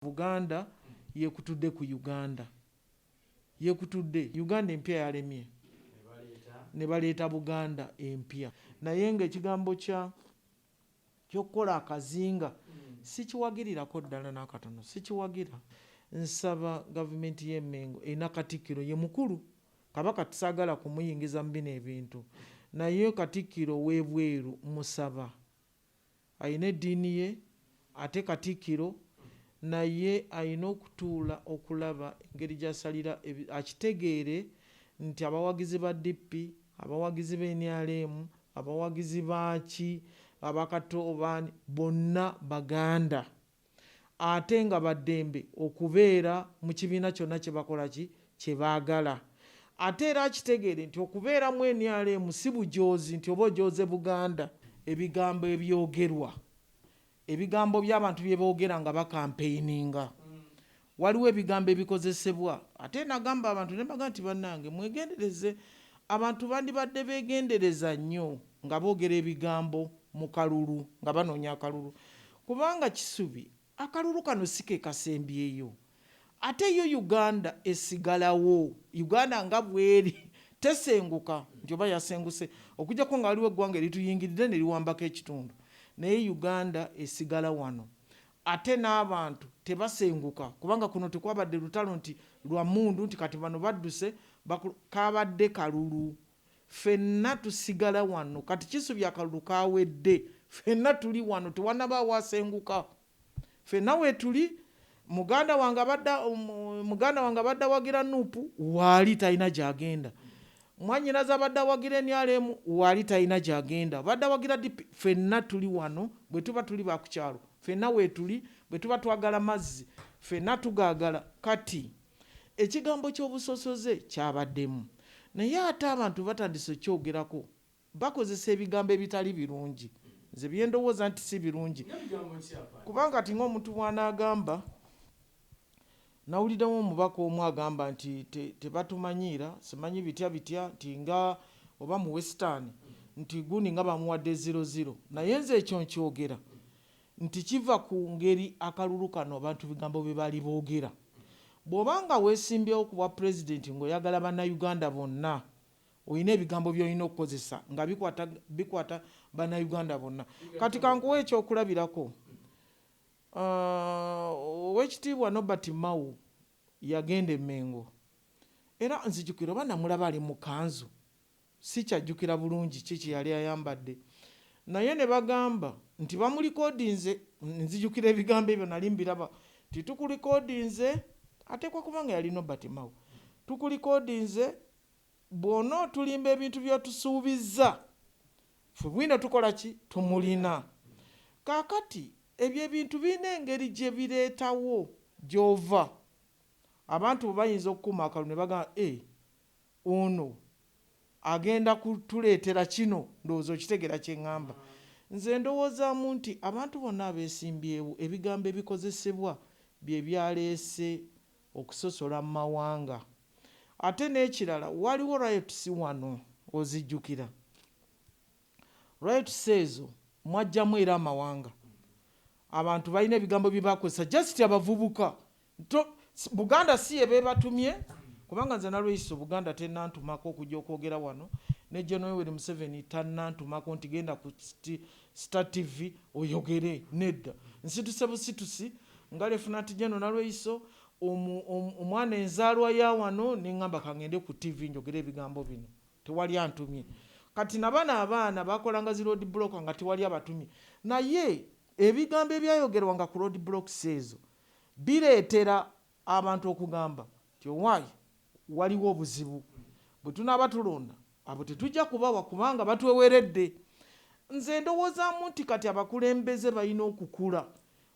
Buganda yekutudde ku Uganda. Yekutudde Uganda empya yalemye. Ne baleeta Buganda empya. Naye ng'ekigambo ky'okukola akazinga sikiwagirirako ddala n'akatono. Sikiwagira. Nsaba gavumenti y'e Mengo erina Katikkiro ye mukulu. Kabaka tusaagala kumuyingiza mu bino ebintu. Naye Katikkiro w'ebweru musaba. Ayina eddiini ye ate Katikkiro naye ayina okutuula okulaba engeri gy'asalira akitegeere nti abawagizi ba DP, abawagizi b'NRM, abawagizi baaki, abakatoobaani bonna Baganda. Ate nga baddembe okubeera mu kibiina kyonna kye bakola kye baagala. Ate era akitegeere nti okubeera mu NRM si bujoozi nti oba ojooze Buganda. Ebigambo ebyogerwa, ebigambo by'abantu bye boogera nga bakampeininga. Waliwo ebigambo ebikozesebwa. Ate nagamba abantu ne baga nti bannange mwegendereze. Abantu bandibadde beegendereza nnyo nga boogera ebigambo mu kalulu nga banoonya akalulu. Kubanga kisubi akalulu kano si ke kasembyeyo. Ate yo Uganda esigalawo. Uganda nga bweri tesenguka nti oba yasenguse okujjako nga waliwo eggwanga erituyingiridde ne liwambako ekitundu. Naye Uganda esigala wano. Ate n'abantu tebasenguka kubanga kuno tekwabadde lutalo nti lwa mmundu nti kati bano badduse kabadde kalulu. Ffenna tusigala wano kati kisubi akalulu kawedde. Ffenna tuli wano tewannabaawo asenguka. Ffenna weetuli. Muganda wange abadde awagira Nuupu waali talina gy'agenda. Mwannyinaze abadde awagira NRM waali talina gy'agenda. Abadde awagira DP. Ffenna tuli wano bwe tuba tuli ba ku kyalo. Ffenna weetuli bwe tuba twagala mazzi. Ffenna tugaagala. Kati ekigambo ky'obusosoze kyabaddemu. Naye ate abantu batandise okyogerako bakozesa ebigambo ebitali birungi. Nze bye ndowooza nti si birungi. Kubanga ati ng'omuntu bw'anaagamba nawulirawo omubaka omu agamba nti tebatumanyiira simanyi bitya nti nga oba mu Western nti gundi nga bamuwadde 00. Naye nze ekyo nkyogera nti kiva ku ngeri akalulu kano abantu bigambo bye bali boogera. Bw'obanga weesimbyewo ku bwa pulezidenti ng'oyagala bannayuganda bonna olina ebigambo by'olina okukozesa nga bikwata bannayuganda bonna. Kati kankuwa ekyokulabirako. Oweekitiibwa Nobert Mao yagenda e Mengo. Era nzijukira oba namulaba ali mu kanzu. Sikyajjukira bulungi kiki yali ayambadde. Naye ne bagamba nti bamulikodinze. Nzijukira ebigambo ebyo nali mbiraba. Nti tukulikodinze ate kwa kubanga yali Nobert Mao. Tukulikodinze bw'ona otulimba ebintu by'otusuubizza. Ffe bwino tukola ki? Tumulina. Kaakati ebyo ebintu birina engeri gye bireetawo gy'ova. Abantu bayinza okukuma akalulu ne bagamba ono agenda kutuleetera kino ndowooza okitegera kye ŋŋamba. Nze ndowoozaamu nti abantu bonna abeesimbyewo ebigambo ebikozesebwa bye byaleese okusosola mu mawanga. Ate n'ekirala waliwo riots wano ozijjukira. Riots ezo mwajjamu era amawanga. Abantu balina ebigambo bye bakozesa just abavubuka. Buganda si ye beebatumye kubanga nze nalweiso Buganda tennantumako okujja okwogera wano ne General Yoweri Museveni tannantumako nti genda ku Star TV oyogere nedda. Nsituse busitusi nga Lieutenant General nalweiso omwana enzaalwa ya wano ne ŋŋamba kangende ku TV njogere ebigambo bino. Tewali antumye. Kati abaana bakolanga zi road block nga tewali abatumye. Naye ebigambo ebyayogerwanga ku road blocks ezo bireetera abantu okugamba nti owaayi waliwo obuzibu. Bwe tunaaba tulonda abo tetujja kubawa kubanga batweweredde. Nze ndowoozaamu nti kati abakulembeze balina okukula.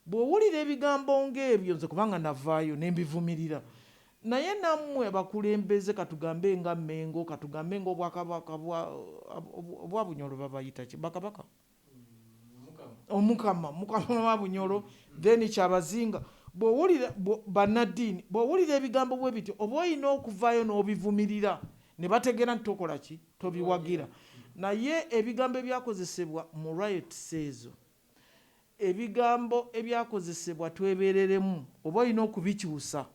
Bw'owulira ebigambo ng'ebyo nze kubanga navaayo ne mbivumirira. Naye nammwe abakulembeze katugambe nga Mengo, katugambe ng'obwakabaka obwa Bunyoro babayita ki? Bakabaka? Omukama wa Bunyoro then Kyabazinga. Bw'owulira bannaddiini bw'owulira ebigambo bwe bityo oba olina okuvaayo n'obivumirira ne bategeera nti tokola ki? Tobiwagira. Naye ebigambo ebyakozesebwa mu riots ezo ebigambo ebyakozesebwa twebereremu oba olina okubikyusa.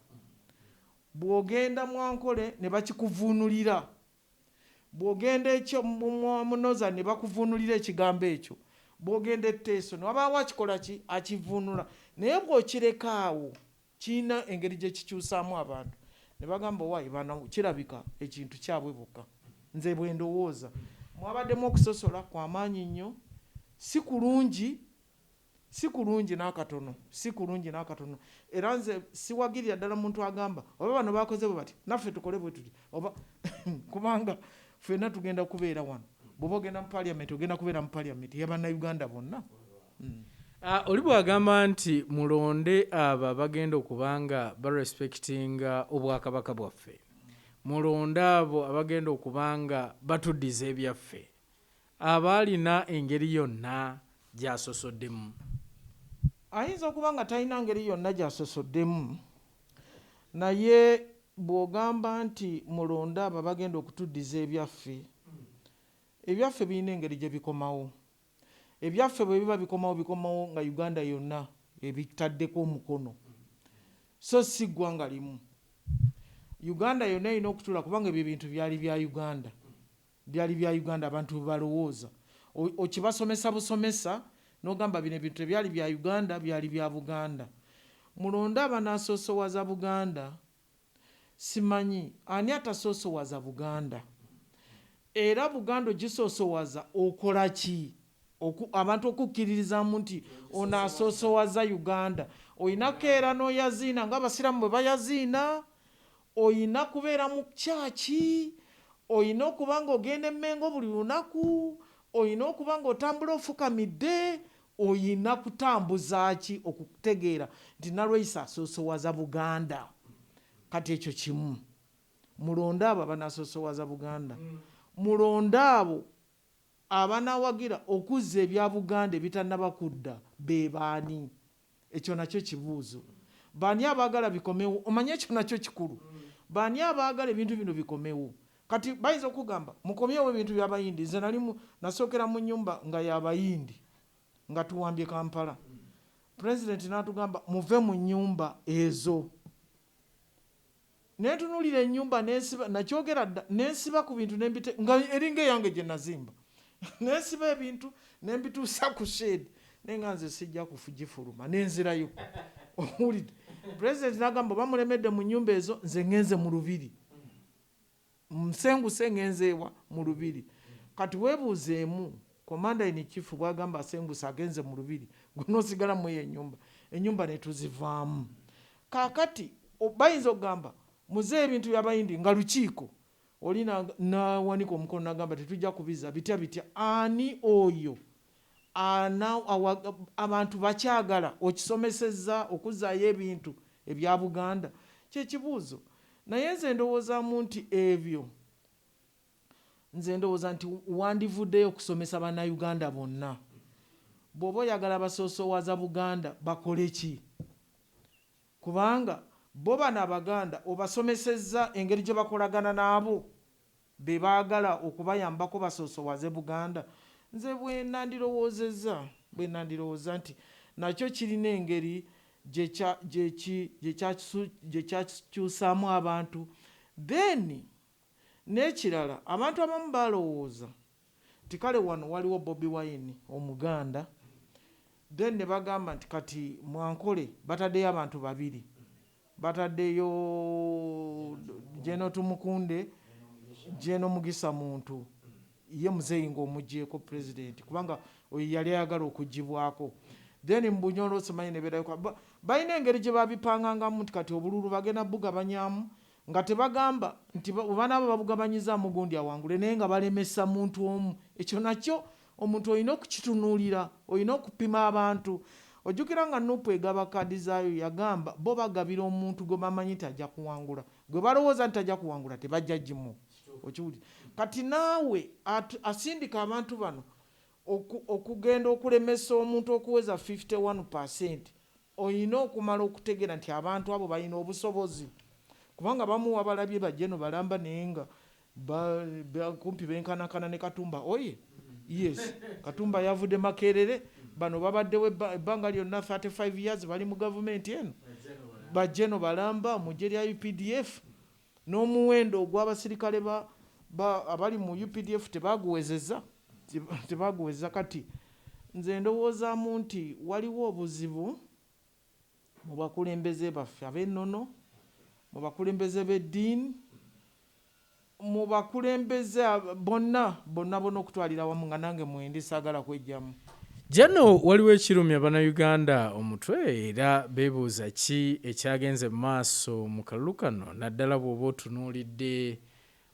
Bw'ogenda Mwankole ne bakikuvuunulira, bw'ogenda ekyo Munoza ne bakuvuunulira ekigambo ekyo, bw'ogenda Etteeso ne wabaawo akikola ki akivuunula, naye bw'okireka awo kirina engeri gye kikyusaamu abantu ne bagamba waayi bano kirabika ekintu kyabwe bokka. Nze bwe ndowooza mwabaddemu okusosola kw'amaanyi nnyo, si kulungi n'akatono, si kulungi n'akatono. Era nze siwagirira ddala muntu agamba oba bano bakoze bwe bati naffe tukole bwe tuti oba kubanga ffenna tugenda kubeera wano. Bw'oba ogenda mu Parliament ogenda kubeera mu Parliament y'Abannayuganda bonna. Oli bw'agamba nti mulonde abo bagenda okubanga barespectinga obwakabaka bwaffe, mulonde abo abagenda okubanga batuddiza ebyaffe, abaalina engeri yonna gy'asosoddemu. Ayinza okuba nga talina ngeri yonna gy'asosoddemu, naye bw'ogamba nti mulonde abo bagenda okutuddiza ebyaffe, ebyaffe birina engeri gye bikomawo. Ebyaffe bwe biba bikomawo nga Uganda yonna ebitaddeko omukono, so si ggwanga limu. Uganda yonna erina okutula kubanga ebyo bintu byali bya Uganda, abantu balowooza. Okibasomesa busomesa n'ogamba bino ebintu ebyali bya Uganda byali bya Buganda. Mulonde abanasoosowaza Buganda, simanyi ani atasoosowaza Buganda, era Buganda ogisoosowaza okola ki? Abantu okukkiririzamu nti ono asoosowaza Uganda. Oyina keera n'oyaziina ng'Abasiraamu bwe bayaziina, oyina kubeera mu kyaki, oyina okuba nga ogenda Emmengo buli lunaku, oyina okuba nga otambula ofukamidde, oyina kutambuza ki okutegeera nti Nalweisa asoosowaza Buganda. Kati ekyo kimu. Mulonde abo abanasoosowaza Buganda, mulonde abo abanawagira okuzza ebya Buganda ebitannaba kudda be baani? Ekyo nakyo kibuuzo. Baani abaagala bikomewo? Omanye ekyo nakyo kikulu. Baani abaagala ebintu bino bikomewo? Kati bayinza okugamba mukomyewo ebintu by'Abayindi. Nze nasookera mu nnyumba nga y'Abayindi nga tuwambye Kampala. Pulezidenti n'atugamba muve mu nnyumba ezo. Neetunuulira ennyumba nakyogera dda nensiba ku bintu nga eringa eyange gye nazimba. Nensiba ebintu nembituusa ku shade naye nga nze sijja kufugifuluma nenzirayo. Owulidde? Pulezidenti n'agamba bamulemedde mu nnyumba ezo, nze ngenze mu lubiri, nsenguse ngenze ewa mu lubiri. Kati weebuuzeemu Commander in Chief bw'agamba asenguse agenze mu lubiri, gwe n'osigala mu eyo ennyumba ne tuzivaamu. Kaakati bayinza okugamba muze ebintu by'Abayindi nga lukiiko oli nawanika omukono n'agamba tetujja kubiza bitya. Ani oyo abantu bakyagala okisomesezza okuzzaayo ebintu ebya Buganda? Kyekibuuzo. Naye nze ndowoozaamu nti ebyo, nze ndowooza nti wandivuddeyo okusomesa Bannayuganda bonna. Bw'oba oyagala basoosowaza Buganda bakole ki? Kubanga bo bano Abaganda obasomesezza engeri gye bakolagana n'abo be baagala okubayambako basoosowaze Buganda. Nze bwe nandirowooza nti nakyo kirina engeri gye kyakyusaamu abantu. Then n'ekirala, abantu abamu balowooza nti kale wano waliwo Bobi Wine Omuganda, then ne bagamba nti kati Mwankole bataddeyo abantu babiri, bataddeyo Jeno Tumukunde, Jeno Mugisa Muntu, ye muzeeyi ng'omugyeko Pulezidenti kubanga oyo yali ayagala okugibwako. Then Mbunyolo simanyi ne beerayoko balina engeri gye babipangangamu nti kati obululu bagenda bugabanyaamu nga tebagamba nti banaabo babugabanyizaamu gundi awangule naye nga balemesa muntu omu. Ekyo nakyo omuntu olina okukitunuulira, olina okupima abantu. Ojjukira nga Nuupu egaba kaadi zaayo yagamba bo bagabira omuntu gwe bamanyi nti ajja kuwangula, gwe balowooza nti ajja kuwangula tebajja gimu. Okiwulira? Kati naawe asindika abantu bano okugenda okulemesa omuntu okuweza 51%, olina okumala okutegeera nti abantu abo balina obusobozi. Kubanga bamuwa balabye bajjeno balamba naye nga kumpi benkanakana ne Katumba. Oye, yes, Katumba yavudde Makerere, bano babaddewo ebbanga lyonna 35 years bali mu gavumenti eno bajjeno balamba mu gye lya UPDF n'omuwendo ogw'abasirikale abali mu UPDF tebaguwezeza kati nze ndowoozaamu nti waliwo obuzibu mu bakulembeze baffe ab'ennono mu bakulembeze b'eddiini mu bakulembeze bonna okutwalira wamu nga nange mwendi saagala kwejjamu. Jano waliwo ekirumya bannayuganda omutwe era beebuuza ki ekyagenze mu maaso mu kalulu kano naddala bw'oba otunuulidde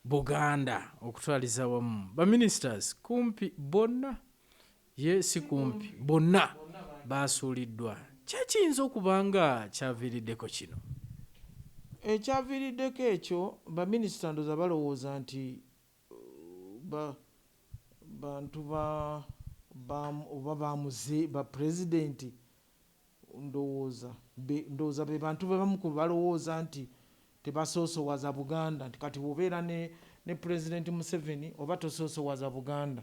Buganda okutwaliza wamu baministers kumpi bonna ye si kumpi bonna baasuuliddwa. Kyekiyinza okuba nga kyaviiriddeko kino? Ekyaviiriddeko ekyo baminisita ndoza balowooza nti bantu oba bamuze bapulezidenti ndowooza be bantu bebamu balowooza nti tebasoosowaza Buganda nti kati bw'obeera ne Pulezidenti Museveni oba tosoosowaza Buganda.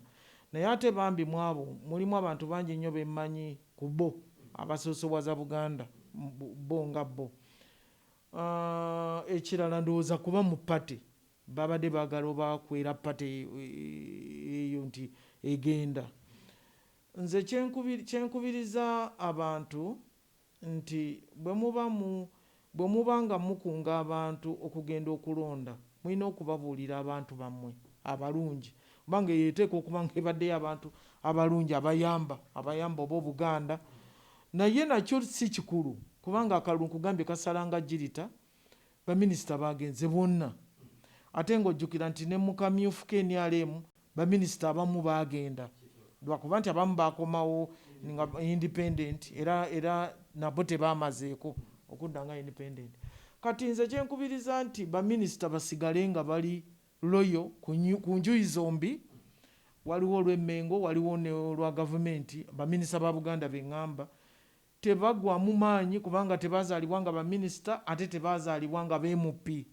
Naye ate bambi mu abo mulimu abantu bangi nnyo bemmanyi ku bo abasoosowaza Buganda bo nga bo. Ekirala ndowooza kuba mu pate babadde baagala oba kwera pate eyo nti egenda. Nze kyenkubiriza abantu nti bwe muba nga mukunga abantu okugenda okulonda mulina okubabuulira abantu bammwe abalungi kubanga yeeteeka okuba nga ebaddeyo abantu abalungi abayamba oba Obuganda. Naye nakyo si kikulu kubanga akalulu nkugambye kasalanga jirita baminisita bagenze bonna ate ng'ojjukira nti ne mu kamyufu KNRM baminisita abamu bagenda lwakuba nti abamu bakomawo nga independent era nabo tebamazeeko okudda nga independent. Kati nze kyenkubiriza nti baminisita basigale nga bali loyo ku njuyi zombi, waliwo olw'Emmengo waliwo n'olwa gavumenti. Baminisita ba Buganda beŋŋamba tebagwamu maanyi kubanga tebazaalibwa nga baminisita ate tebazaalibwa nga b'MP.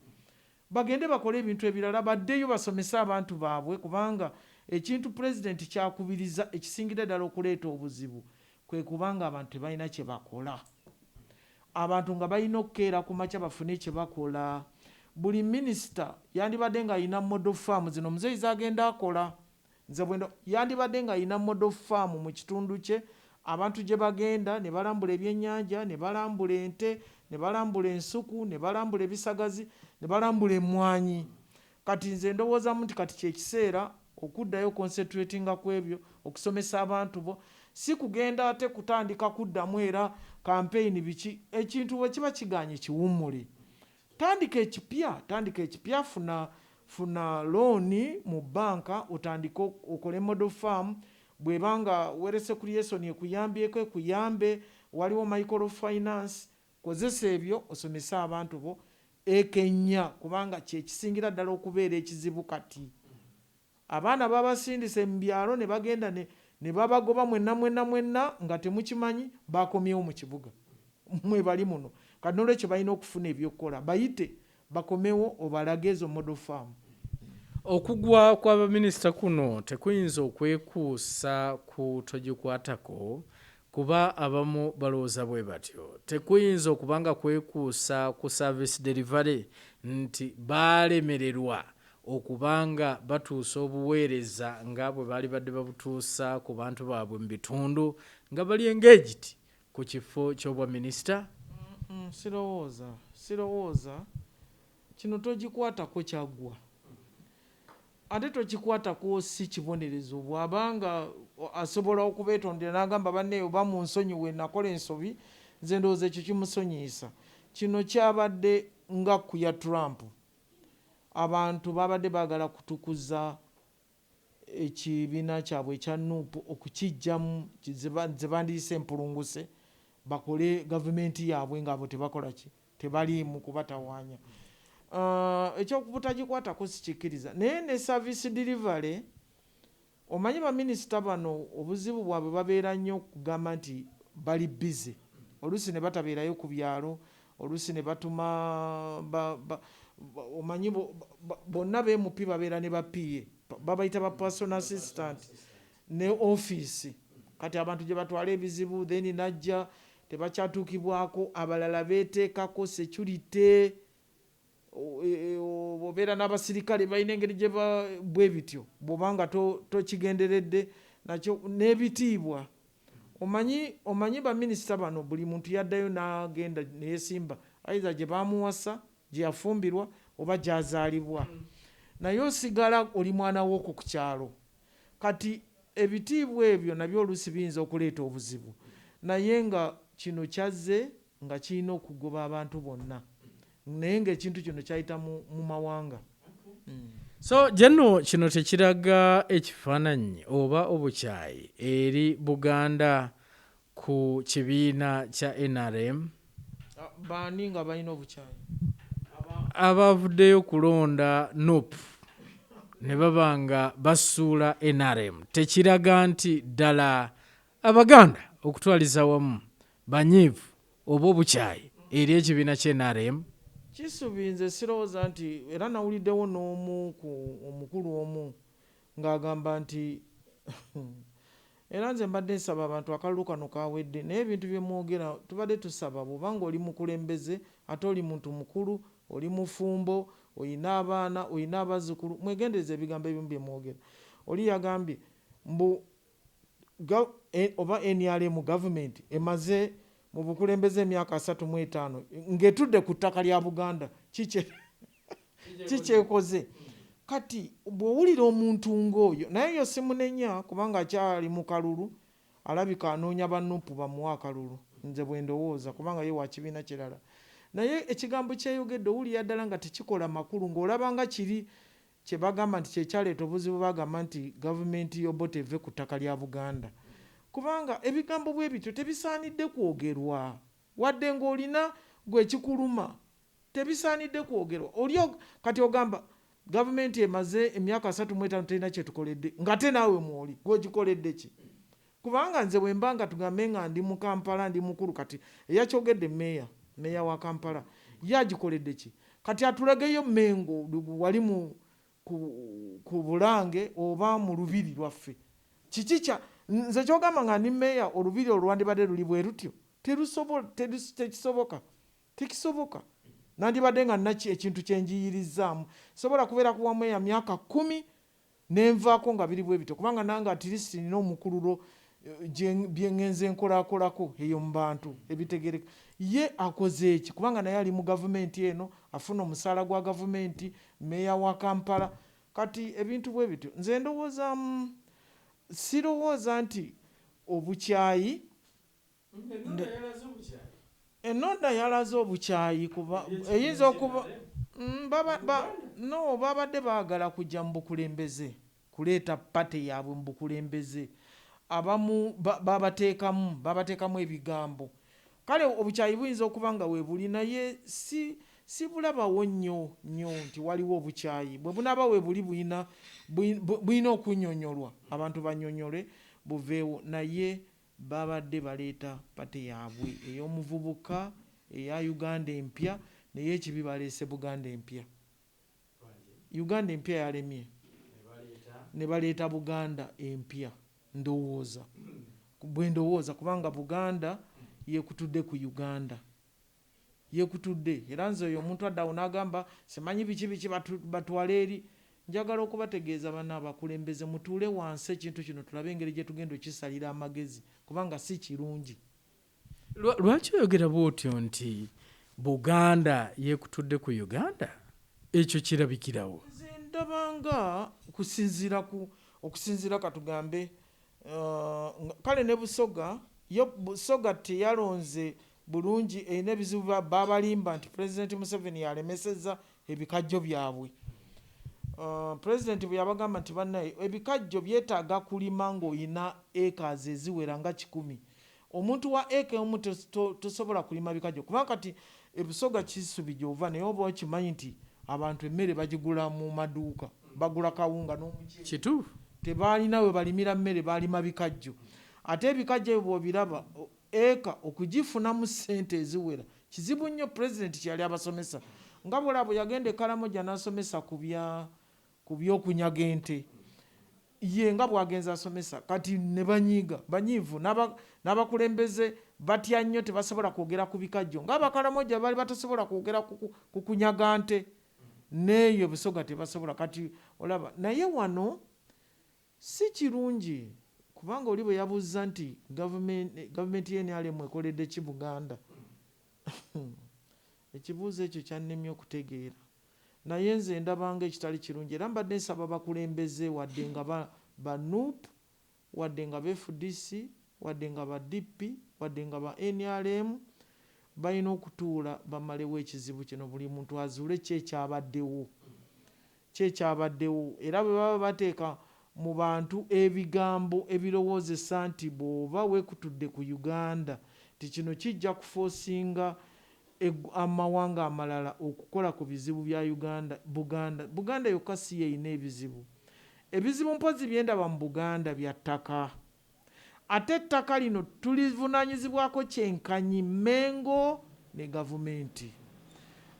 Bagende bakole ebintu ebirala, baddeyo basomese abantu baabwe kubanga ekintu pulezidenti kyakubiriza ekisingira ddala okuleeta obuzibu kwe kubanga abantu tebalina kye bakola. Abantu nga balina okukeera ku makya bafune kye bakola. Buli minisita yandibadde nga alina model farm zino muzeeyi zagenda akola. Nze bwendo yandibadde nga alina model farm mu kitundu kye, abantu gye bagenda ne balambula ebyennyanja, ne balambula ente, ne balambula ensuku, ne balambula ebisagazi, ne balambula emmwanyi. Kati nze ndowoozamu nti kati kyekiseera okuddayo concentratinga ku ebyo, okusomesa abantu bo, si kugenda ate kutandika kuddamu era campaign biki. Ekintu bwe kiba kiganye kiwummule. Tandika ekipya, funa looni mu banka otandike okole model farm. Bwebanga werese creation ekuyambyeko ekuyambe, waliwo microfinance, kozesa ebyo osomese abantu bo ekenya kubanga kyekisingira ddala okubeera ekizibu kati. Abaana babasindise mu byalo ne bagenda ne babagoba mwenna nga temukimanyi bakomyewo mu kibuga. Mwe bali muno. Kati n'olwekyo balina okufuna ebyokukola. Bayite bakomewo obalage ezo model farm. Okugwa kwa baminisita kuno tekuyinza okwekuusa ku togikwatako kuba abamu balowooza bwe batyo. Tekuyinza okubanga kwekuusa ku service delivery nti baalemererwa okubanga batuusa obuweereza nga bwe baali badde babutuusa ku bantu baabwe mu bitundu nga bali engaged ku kifo ky'obwaminisita. Sirowooza kino togikwatako kyaggwa ate tokikwatako si kibonerezo. Bw'abanga asobola okubeetondera n'agamba banne oba mu nsonyiwe nakola ensobi, nze ndowooza ekyo kimusonyiisa. Kino kyabadde nga ku ya Trump. Abantu babadde baagala kutukuza ekibiina kyabwe ekya NUP okukiggyamu ze bandiyise empulunguse bakole gavumenti yaabwe ng'abo tebakola ki tebaliimu kubatawaanya. Ekyokubutagikwatako sikikkiriza. Naye ne service delivery, omanyi baminisita bano obuzibu bwabwe babeera nnyo okugamba nti bali busy. Oluusi ne batabeerayo ku byalo, oluusi ne batuma omanyi bonna b'MP babeera ne ba PA babayita ba personal assistant ne office kati abantu gye batwala ebizibu then najja tebakyatuukibwako, abalala beeteekako security, obeera n'abasirikale balina engeri gye bwe bityo bw'obanga tokigenderedde nakyo n'ebitiibwa. Omanyi baminisita bano buli muntu yaddayo n'agenda neyesimba aiza gye bamuwasa, gye yafumbirwa oba gyazaalibwa, naye osigala oli mwana w'okwo ku kyalo. Kati ebitiibwa ebyo nabyo oluusi biyinza okuleeta obuzibu, naye nga kino kyazze nga kirina okugoba abantu bonna, naye ng'ekintu kino kyayita mu mawanga. So jenno kino tekiraga ekifaananyi oba obukyayi eri Buganda ku kibiina kya NRM? Baani nga balina obukyayi? Abavuddeyo kulonda NUP ne baba nga basuula NRM. Tekiraga nti ddala Abaganda okutwaliza wamu banyiivu oba obukyayi eri ekibiina kya NRM? Kisuubinze sirowooza nti, era nawuliddewo n'omu omukulu omu ng'agamba nti era nze mbadde nsaba abantu akalulu kano kawedde, naye ebintu bye mwogera tubadde tusaba bw'obanga oli mukulembeze ate oli muntu mukulu, oli mufumbo, oyina abaana, oyina abazzukulu, mwegendereze ebigambo ebimu bye mwogera. Oli yagambye mbu oba NRM gavumenti emaze mu bukulembeze emyaka 35 ng'etudde ku ttaka lya Buganda, kikyekoze. Kati bw'owulira omuntu ng'oyo, naye yo simunenya kubanga akyali mu kalulu, alabika anoonya bannupu bamuwa akalulu, nze bwe ndowooza kubanga ye wa kibiina kirala. Naye ekigambo kyeyogedde owulira ddala nga tekikola makulu, ng'olabanga kiri kye bagamba nti kyekyaleeta obuzibu, bagamba nti gavumenti y'Obote eve ku ttaka lya Buganda. Kubanga ebigambo bwe bityo tebisaanidde kwogerwa, wadde ng'olina gwe kikuluma, tebisaanidde kwogerwa. Kati ogamba gavumenti emaze emyaka 35 terina kyetukoledde, ng'ate naawe mwoli gwegikoledde ki? Kubanga nze bwe mbanga tugambe nga ndi mu Kampala, ndi mukulu, kati eyakyogedde meeya wa Kampala ye agikoledde ki? Kati atulageyo Mengo wali ku Bulange oba mu lubiri lwaffe, kiki kya nze kyogamba nga ndi meeya olubiri olwandibadde luli bwe rutyo tekisoboka. Nandibadde nga naki ekintu kyenjiyirizzaamu, sobola kubeera kuwa meeya myaka 10 nenvaako nga biri bwe bityo, kubanga nange atirisi nina omukululo bye ngenze nkolaakolako eyo mu bantu ebitegereka. Ye akoze eki? Kubanga naye ali mu gavumenti eno, afuna omusaala gwa gavumenti, meeya wa Kampala. Kati ebintu bwe bityo nze ndowooza sirowooza nti obukyayi Enonda yalaze obukyayi kuba eyinza okuba babadde baagala kujja mu bukulembeze, kuleeta pate yaabwe mu bukulembeze. Abamu babateekamu ebigambo. Kale obukyayi buyinza okuba nga weebuli, naye si bulabawo nnyo nti waliwo obukyayi. Bwe bunaaba weebuli bulina okunnyonnyolwa, abantu bannyonnyole buveewo, naye babadde baleeta pate yaabwe ey'omuvubuka eya Uganda empya, naye ekibi baleese Buganda empya. Uganda empya yalemye ne baleeta Buganda empya. Bwe ndowooza kubanga Buganda yeekutudde ku Uganda, yeekutudde. Era nze oyo omuntu addawo n'agamba simanyi biki batwala eri. Njagala okubategeeza bana abakulembeze mutuule wansi ekintu kino tulabe engeri gye tugenda okisalira amagezi, kubanga si kirungi. Lwaki oyogera bw'otyo nti Buganda yeekutudde ku Uganda? Ekyo kirabikirawo. Nze ndabanga okusinziira katugambe kale ne Busoga teyalonze bulungi, erina ebizibu babalimba nti Pulezidenti Museveni yalemesezza ebikajjo byabwe. Pulezidenti bwe yabagamba nti bannaye ebikajjo byetaaga kulima ng'olina acres eziwera nga 100. Omuntu wa eka omu tosobola kulima bikajjo, kubanga kati Busoga kisubi gy'ova, naye oba okimanyi nti abantu emmere bagigula mu maduuka, bagula kawunga n'omukyere. Kituufu. Tebaalina we balimira mmere, baalima bikajjo. Ate ebikajjo ebyo bw'obiraba eka okugifunamu ssente eziwera kizibu nnyo. Pulezidenti kyali abasomesa nga bwolabo yagenda e Karamoja n'asomesa ku by'okunyaga ente. ye nga bwagenza asomesa kati ne banyiiga banyiivu n'abakulembeze batya nnyo tebasobola kwogera ku bikajjo ng'abakalamoja bali batasobola kwogera ku kunyaga nte n'eyo busoga tebasobola kati olaba naye wano si kirungi kubanga oli bwe yabuuza nti gavumenti y'NRM ekoledde ki Buganda ekibuuzo ekyo kyannemye okutegeera naye nze ndabanga ekitali kirungi era mbadde nsaba bakulembeze wadde nga ba NUP wadde nga ba FDC wadde nga ba DP wadde nga ba NRM balina okutuula bamalewo ekizibu kino buli muntu azuule kyekyabaddewo era bwe baba bateeka mu bantu ebigambo ebirowoozesa nti bw'oba weekutudde ku Uganda ti kino kijja kufoosinga amawanga amalala okukola ku bizibu bya Buganda yokka si yeyina ebizibu mpozi byendaba mu Buganda bya ttaka ate ettaka lino tulivunaanyizibwako kyenkanyi Mengo ne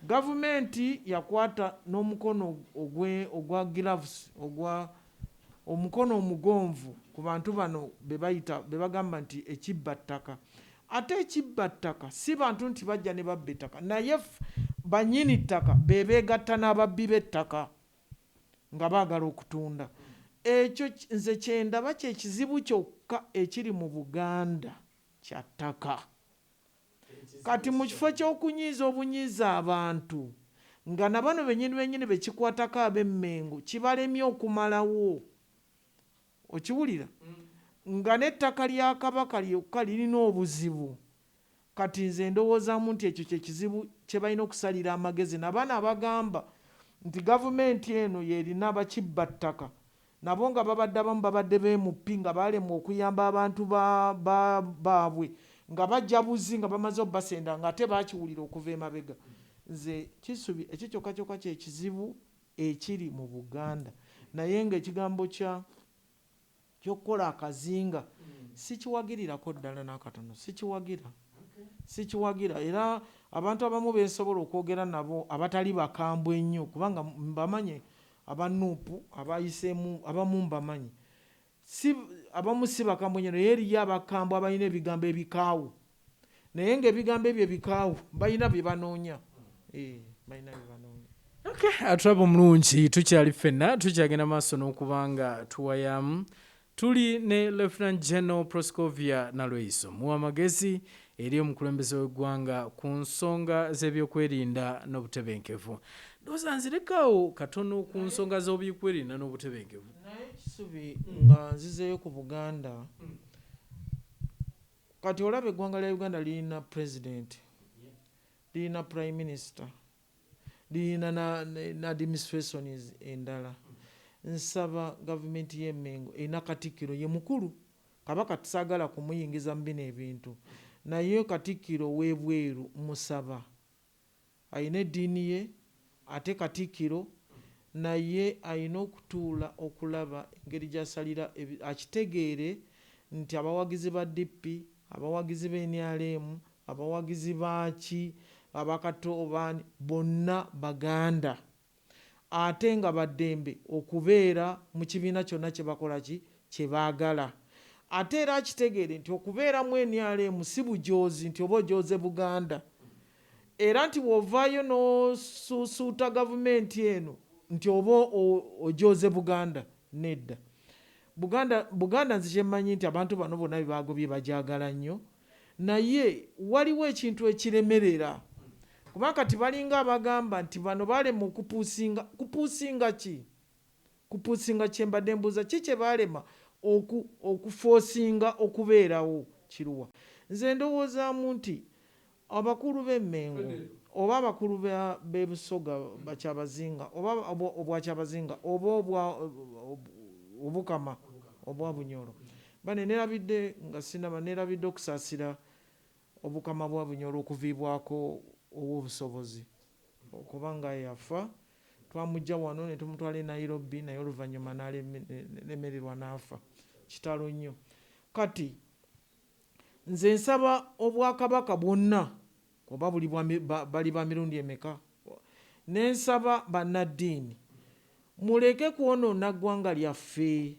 gavumenti yakwata n'omukono ogwa gloves omukono omugonvu ku bantu bano be bagamba nti ekibba ttaka ate ekibba ttaka si bantu nti bajja ne babba ettaka naye bannyini ttaka be beegatta n'ababbi b'ettaka nga baagala okutunda ekyo nze kyendaba kyekizibu kyokka ekiri mu Buganda kya ttaka kati mu kifo ky'okunyiiza obunyiiza abantu nga na bano bennyini bekikwatako ab'Emmengo kibalemye okumalawo okiwulira nga n'ettaka lya Kabaka lyokka lirina obuzibu kati nze ndowoozaamu nti ekyo kyekizibu kye balina okusalira amagezi nabaana abagamba nti gavumenti eno yerina abakibba ttaka nabo nga babadde abamu babadde beemupi nga baalemwa okuyamba abantu baabwe nga bajja buzi nga bamaze obbasenda nga ate baakiwulira okuva emabega nze kisubi ekyo kyokka kyekizibu ekiri mu Buganda naye ng'ekigambo ky'okukola akazinga sikiwagirirako ddala n'akatono sikiwagira era abantu abamu bensobola okwogera nabo abatali bakambwe ennyo kubanga mbamanye abanuupu abayiseemu abamu mbamanyi abamu si bakambwe nnyo naye eriyo abakambwe abalina ebigambo ebikaawu naye ng'ebigambo ebyo ebikaawu balina bye banoonya atulaba omulungi tukyali ffenna tukyagenda maaso n'okubanga tuwayamu tuli ne Lieutenant General Proscovia Nalweyiso muwa magezi eri omukulembeze w'eggwanga ku nsonga z'ebyokwerinda n'obutebenkevu ndowooza nzirekawo katono ku nsonga z'ebyokwerinda n'obutebenkevu naye kisubi nga nzizeeyo ku Buganda kati olaba eggwanga lya Uganda lirina president lirina prime minister lirina na administrations endala nsaba gavumenti y'Emmengo erina Katikkiro ye mukulu Kabaka tusaagala kumuyingiza mu bino ebintu naye Katikkiro w'ebweru musaba ayina eddiini ye ate Katikkiro naye ayina okutuula okulaba engeri gy'asalira akitegeere nti abawagizi ba DP abawagizi b'NRM abawagizi baaki abakatobaani bonna Baganda ate nga baddembe okubeera mu kibiina kyonna kye bakola kye baagala ate era akitegeere nti okubeera mu NRM si bujoozi nti oba ojooze Buganda era nti bw'ovaayo n'osuusuuta gavumenti eno nti oba ojooze Buganda nedda Buganda nze kyemmanyi nti abantu bano bonna bebagobye bagyagala nnyo naye waliwo ekintu ekiremerera kubanga kati balinga abagamba nti bano balema kupuusinga ki kupuusinga kyembadde mbuuza ki kye balema okufoosinga okubeerawo kiruwa nze ndowoozaamu nti abakulu b'Emmengo oba abakulu b'Ebusoga bakyabazinga oba obwakyabazinga oba obukama obwa Bunyoro bane nerabidde nga sinaba nerabidde okusaasira obukama bwa Bunyoro okuviibwako ow'obusobozi okubanga yafa twamujja wano ne tumutwala e Nairobi naye oluvannyuma n'alemererwa n'afa kitalo nnyo kati nze nsaba obwakabaka bwonna oba bali ba mirundi emeka nensaba bannaddiini muleke kwonoona ggwanga lyaffe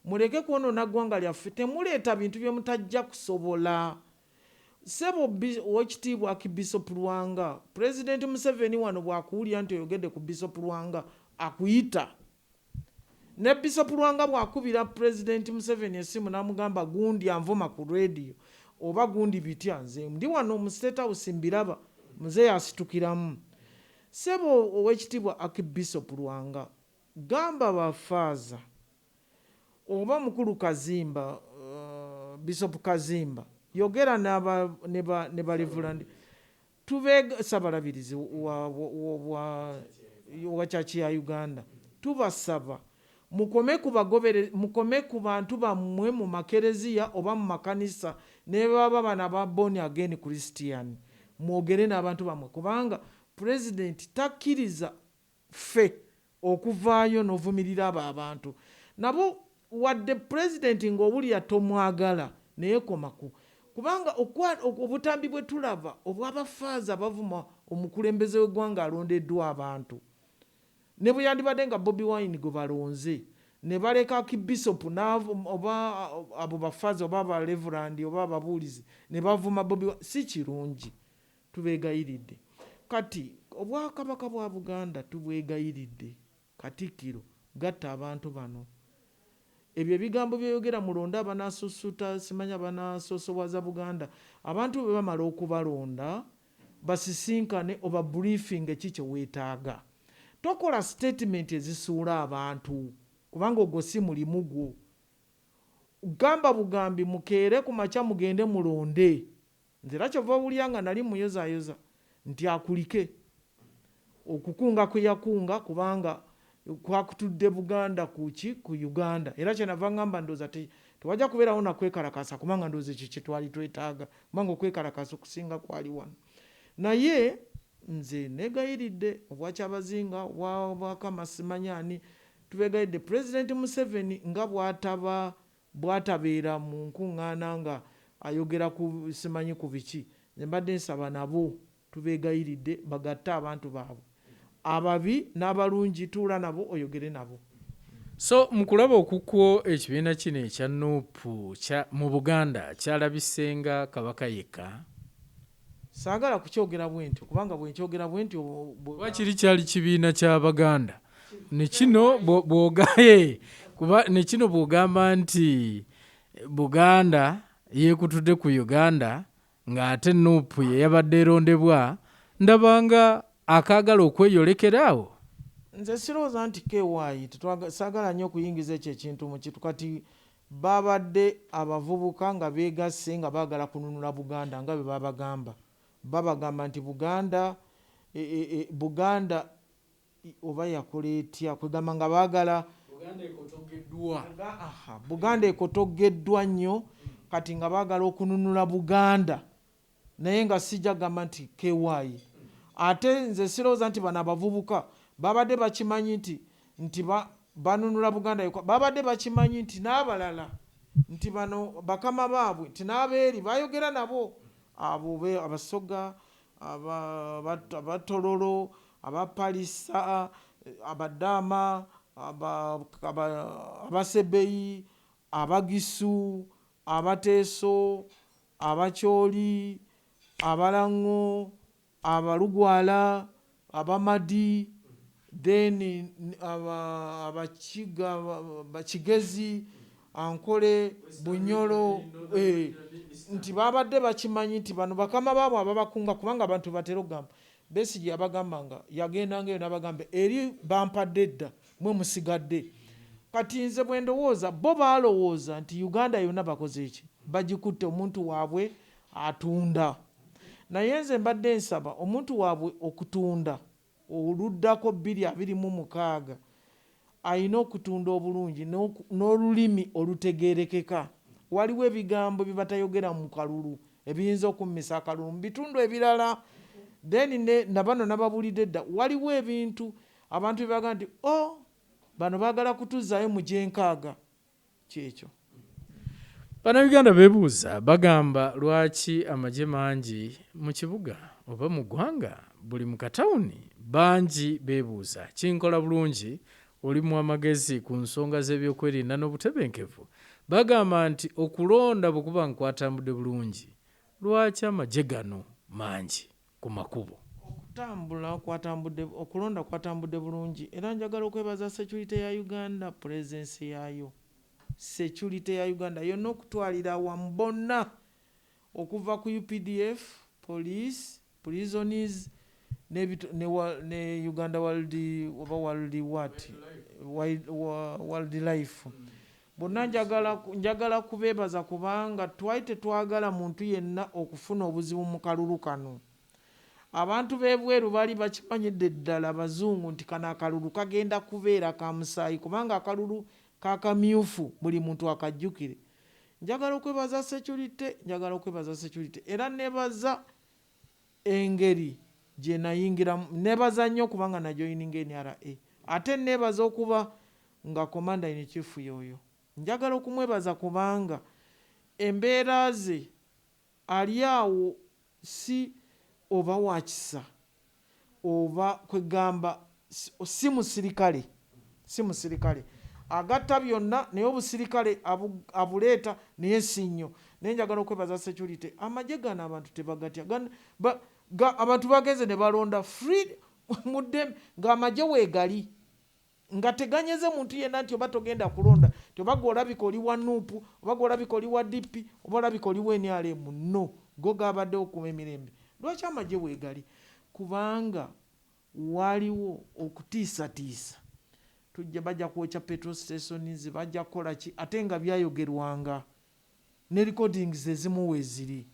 muleke kwonoona ggwanga lyaffe, temuleeta bintu bye mutajja kusobola. Sebo Oweekitiibwa Bishop Lwanga, Pulezidenti Museveni wano bw'akuwulira nti oyogedde ku Bishop Lwanga akuyita. Ne Bishop Lwanga bw'akubira Pulezidenti Museveni essimu n'amugamba gundi anvuma ku radio oba gundi bitya, nze ndi wano mu State House mbiraba, muzeeyi asitukiramu. Sebo Oweekitiibwa Bishop Lwanga, gamba bafaaza oba mukulu Kazimba, Bishop Kazimba, yogera ne balevulandi tubeega Ssabalabirizi wa Church ya Uganda, tubasaba mukome ku bantu bammwe mu makereziya oba mu makanisa ne baba bana ba born again Christian, mwogere n'abantu bammwe, kubanga Pulezidenti takkiriza ffe okuvaayo n'ovumirira abo abantu. Nabo wadde Pulezidenti ng'owulira tomwagala naye komaku, kubanga obutambi bwe tulaba obw'abafaaza bavuma omukulembeze w'eggwanga alondeddwa abantu, ne bwe yandibadde nga Bobi Wine gwe balonze ne baleka Bishop oba abo bafaaza oba abalevulandi oba ababuulizi ne bavuma Bobi Wine, si kirungi. Tubeegayiridde. Kati obwakabaka bwa Buganda tubwegayiridde, Katikkiro gatta abantu bano. Ebyo ebigambo byeyogera mulonda abanasusuta, simanya abanasoosowaza Buganda, abantu bwe bamala okubalonda basisinkane oba briefing eki kye weetaaga. Tokola statement ezisuula abantu kubanga ogwo si mulimu gwo. Gamba bugambi mukeere ku makya mugende mulonde. Nze era kyova owulira nga nali muyozaayoza nti akulike okukunga kwe yakunga kubanga kwakutudde Buganda kuki ku Uganda, era kyenava ngamba ndooza tewajja kubeerawo nakwekalakasa kubanga ndooza ekyo kye twali twetaaga, kubanga okwekalakasa okusinga kwali wano. Naye nze neegayiridde obwakyabazinga wabwakama simanyani, tubeegayiridde Pulezidenti Museveni nga bw'atabeera mu nkuŋŋaana nga ayogera ku simanyi ku biki, nze mbadde nsaba nabo tubeegayiridde bagatte abantu baabwe, ababi n'abalungi tuula nabo oyogere nabo. So mukulaba okukwo ekibiina kino ekya Nuupu mu Buganda kyalabisenga Kabaka yekka? Saagala kukyogera bwentyo kubanga bwenkyogera bwentyo kuba kiri kyali kibiina ky'Abaganda nekino bw'ogaye kuba nekino bw'ogamba nti Buganda yeekutudde ku Uganda ng'ate Nuupu ye yabadde erondebwa, ndabanga akaagala okweyolekerawo. Nze sirowooza nti KY saagala nnyo okuyingiza ekyo ekintu mu kitu, kati babadde abavubuka nga beegasse nga baagala kununula Buganda nga bwe babagamba. Babagamba nti Buganda oba yakola etya kwegamba nga baagala Buganda ekotogeddwa nnyo, kati nga baagala okununula Buganda naye nga sijja gamba nti KY. Ate nze sirowooza nti bano abavubuka babadde bakimanyi nti banunula Buganda, babadde bakimanyi nti n'abalala nti bano bakama baabwe nti n'abeeri bayogera nabo, abo Abasoga, Abatololo, Abapalisa, Abadaama, Abasebeyi, Abagisu, Abateeso, Abakyoli, Abalango, Abalugwala, Abamadi, then Abakiga, Bakigezi, Ankole, Bunyolo, nti babadde bakimanyi nti bano bakama baabwe ababakunga, kubanga abantu batera okugamba Besigye abagamba nga yagendangayo n'abagamba eri bampadde dda mwe musigadde. Kati nze bwe ndowooza bo baalowooza nti Uganda yonna bakoze eki, bagikutte omuntu waabwe atunda. Naye nze mbadde nsaba omuntu waabwe okutunda oluddako 226 alina okutunda obulungi n'olulimi olutegeerekeka. Waliwo ebigambo bye batayogera mu kalulu ebiyinza okummisa akalulu mu bitundu ebirala. Then nabano nababulidde dda waliwo ebintu abantu bye baga nti bano baagala kutuzzaayo mu gyenkaaga kyekyo. Bannayuganda beebuuza bagamba lwaki amagye mangi mu kibuga oba mu ggwanga buli mu katawuni. Bangi beebuuza kinkola bulungi olimu amagezi ku nsonga z'ebyokwerinda n'obutebenkevu bagamba nti okulonda bwe kuba nkwatambudde bulungi lwaki amagye gano mangi ku makubo okulonda kwatambudde bulungi era njagala okwebaza security ya Uganda presence yaayo security ya Uganda yonna okutwalira wamu bonna okuva ku UPDF police prisons ne Uganda wildlife bonna njagala kubeebaza kubanga twali tetwagala muntu yenna okufuna obuzibu mu kalulu kano. Abantu b'ebweru baali bakimanyidde ddala abazungu nti kano akalulu kagenda kubeera ka musaayi kubanga akalulu kakamyufu buli muntu akajjukire. Njagala okwebaza security era nebaza engeri gye nayingiramu, nebaza nnyo kubanga najoyininga NRA ate nebaza okuba nga commander in chief yoyo. Njagala okumwebaza kubanga embeera ze ali awo si oba wakisa oba kwegamba si musirikale agatta byonna naye obusirikale abuleeta naye si nnyo. Naye njagala okwebaza security amagye gano abantu tebagatya abantu bagenze ne balonda free muddem ng'amagye weegali nga teganyeze muntu yenna nti oba togenda kulonda ti oba gweolabika oli wa nuupu oba gweolabika oli wa DP oba olabika oli wa NRM no go gabadde okuuma emirembe. Lwaki amagye weegali? Kubanga waliwo okutiisatiisa tujja bajja kwokya petrol stations bajja kukola ki ate nga byayogerwanga ne recordings ezimu weeziri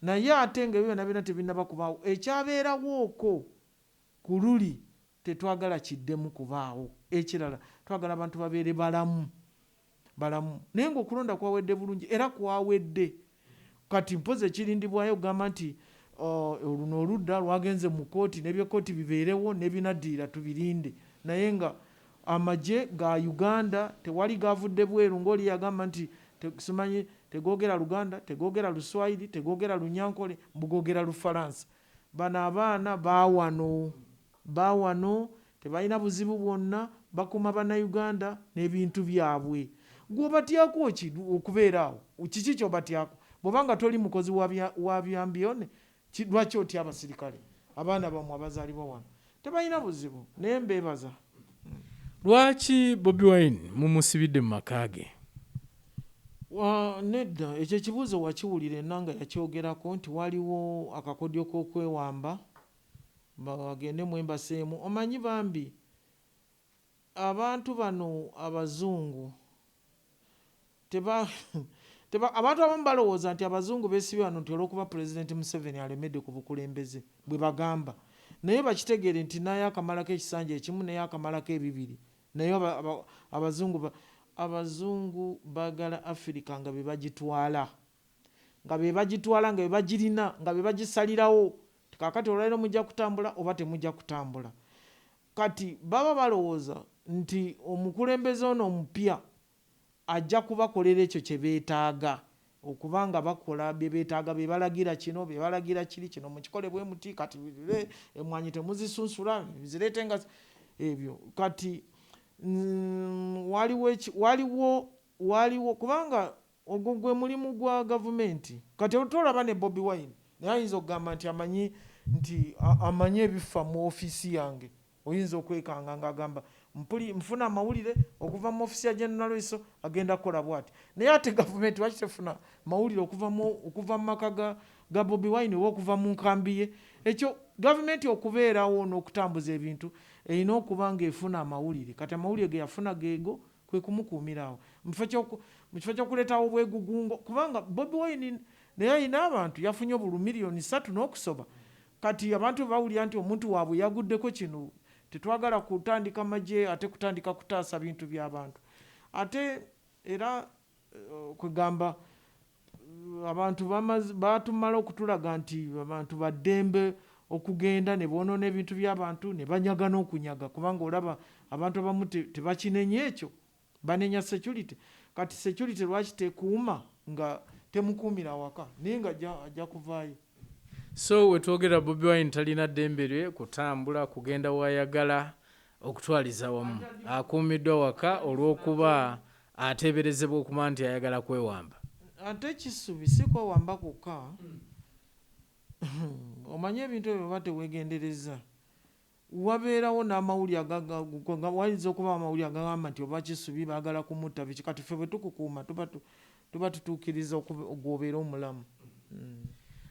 naye ate nga byonna byonna tebinnaba kubaawo ekyabeerawo okwo ku luli tetwagala kiddemu kubaawo. Ekirala twagala abantu babeere balamu naye ng'okulonda kwawedde bulungi era kwawedde kati mpozi ekirindibwayo gamba nti luno oludda lwagenze mu kooti n'ebyekooti bibeerewo n'ebinaddirira tubirinde naye nga amagye ga Uganda tewali gavudde bweru ng'oli yagamba nti simanyi tegoogera Luganda tegoogera Luswayiri tegoogera Lunyankole mbugoogera Lufalansa. Bano abaana baawano tebalina buzibu bwonna bakuuma bannayuganda n'ebintu byabwe. Gw'obatyako okubeera awo kiki ky'obatyako? Bw'obanga toli mukozi wa byambyone lwaki otya abasirikale? Abaana bamwe abazaalibwa wano tebalina buzibu naye mbeebaza. Lwaki Bobi Wine mumusibidde mu maka ge? Nedda ekyo ekibuuzo wakiwulira ennanga yakyogerako nti waliwo akakodyo k'okwewamba bagende mu embaseemu. Omanyi bambi abantu bano abazungu abantu abamu balowooza nti abazungu beesibye wano nti olw'okuba Pulezidenti Museveni alemedde ku bukulembeze bwe bagamba naye bakitegeere nti naye akamalako ekisanja ekimu naye akamalako ebibiri naye abazungu baagala Afirika nga be bagitwala nga be bagirina nga be bagisalirawo kakati olwaliro mujja kutambula oba temujja kutambula. Kati baba balowooza nti omukulembeze ono omupya ajja kubakolera ekyo kye beetaaga okuba nga bakola bye beetaaga be balagira kino be balagira kino mukikole bwe muti kati emmwanyi temuzisunsula zireete nga ebyo kati waliwo kubanga ogwo gwe mulimu gwa gavumenti. Kati tolaba ne Bobi Wine naye ayinza okugamba nti amanyi ebifa mu ofiisi yange. Oyinza okwekanga ng'agamba nfuna amawulire okuva mu ofiisi ya General Loiso agenda kukola bw'ati naye ate gavumenti lwaki tefuna mawulire okuva mu maka ga Bobi Wine oba okuva mu nkambi ye? Ekyo gavumenti okubeerawo n'okutambuza ebintu erina okuba ng'efuna amawulire. Kati amawulire ge yafuna geego kwe kumukuumirawo mu kifo ky'okuleetawo obwegugungo kubanga Bobi Wine naye alina abantu yafunye obulu miliyoni 3 n'okusoba. Kati abantu bawulira nti omuntu waabwe yaguddeko kino tetwagala kutandika magye ate kutandika kutaasa bintu by'abantu ate era kwegamba abantu batumala okutulaga nti abantu baddembe okugenda ne boonoona ebintu by'abantu ne banyaga n'okunyaga kubanga olaba abantu abamu tebakinenya ekyo banenya security. Kati security lwaki tekuuma nga temukuumira waka naye nga ajja kuvaayo. So wetwogera Bobi Wine talina ddembe lye kutambula kugenda wayagala okutwaliza wamu akuumiddwa waka olw'okuba ateeberezebwa okuba nti ayagala kwewamba. Ate Kisubi si kwewamba kwokka. Omanye ebintu ebyo baba teweegendereza. Wabeerawo n'amawulire wayinza okuba amawulire agagamba nti oba Kisubi baagala kumutta biki, kati ffe bwe tukukuuma tuba tutuukiriza ogw'obeera omulamu.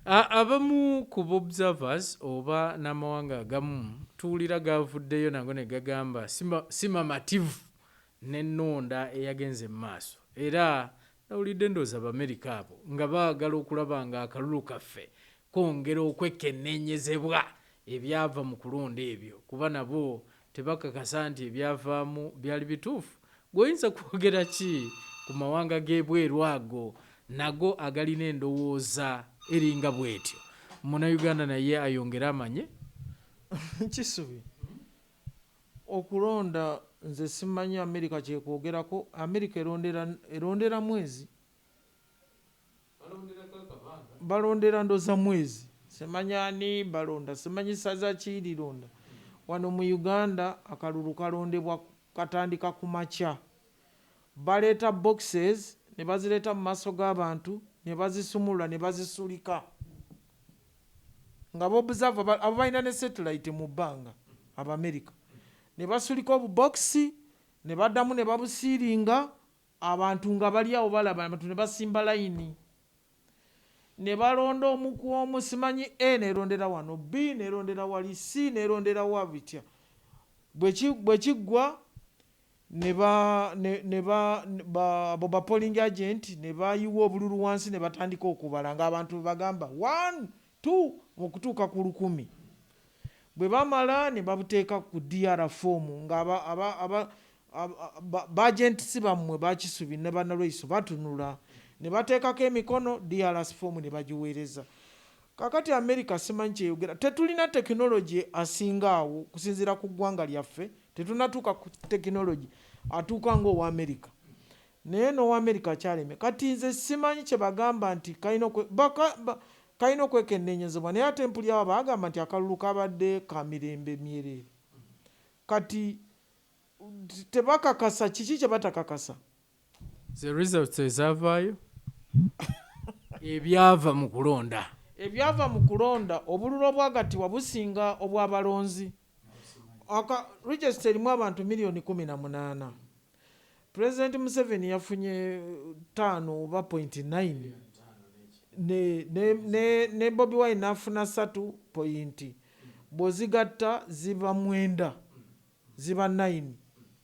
Abamu ku observers oba n'amawanga agamu tuwulira gavuddeyo nago ne gagamba si mamativu n'ennonda eyagenze mu maaso, era nawulidde ndowooza Abamerika abo nga baagala okulaba nga akalulu kaffe kwongera okwekenneenyezebwa ebyava mu kulonda ebyo, kuba nabo tebakakasa nti ebyavaamu byali bituufu. Gweoyinza kwogera ki ku mawanga g'ebweru ago nago agalina endowooza eringa bwetyo? Munnayuganda naye ayongera amanye. Kisubi okulonda nze simanyi Amerika kyekwogerako. Amerika erondera mwezi, balondera ndoza mwezi, simanyi ani balonda, simanyi saza ki lironda. Wano mu Uganda akalulu kalondebwa katandika ku makya, baleeta boxes ne bazireeta mu maaso g'abantu ne bazisumulula ne bazisulika nga bobuzava abo balina ne satellite mu bbanga Abamerika, ne basulika obubokisi ne baddamu ne babusiiringa, abantu nga bali awo balaba, abantu ne basimba layini ne balonda omu ku omu, simanyi A nerondera wano, B nerondera wali, C nerondera wa bitya. Bwe kiggwa abo ba polling agent ne bayiwa obululu wansi ne batandika okubala ng'abantu bagamba 1 2 okutuuka ku 1,000. Bwe bamala ne babuteeka ku DR form nga bagents bammwe ba Kisubi ne Bannalweiso batunula ne bateekako emikono, DRS form ne bagiweereza. Kakati Amerika simanyi kyeyogera, tetulina tekinologi asinga awo kusinziira ku ggwanga lyaffe, tetunatuuka ku tekinologi atuuka ng'owa Amerika, naye n'owa Amerika akyaleme. Kati nze simanyi kye bagamba nti kalina okwekenneenyezebwa, naye ate mpuli awo bagamba nti akalulu kabadde ka mirembe myereere. Kati tebakakasa, kiki kye batakakasa? The results ezavaayo ebyava mu kulonda. Ebyava mu kulonda obululu obwagattibwa businga obw'abalonzi. Register erimu abantu 18,000,000. President Museveni yafunye 5.9 ne Bobi Wine nafuna 3. Bw'ozigatta ziba 9, ziba 9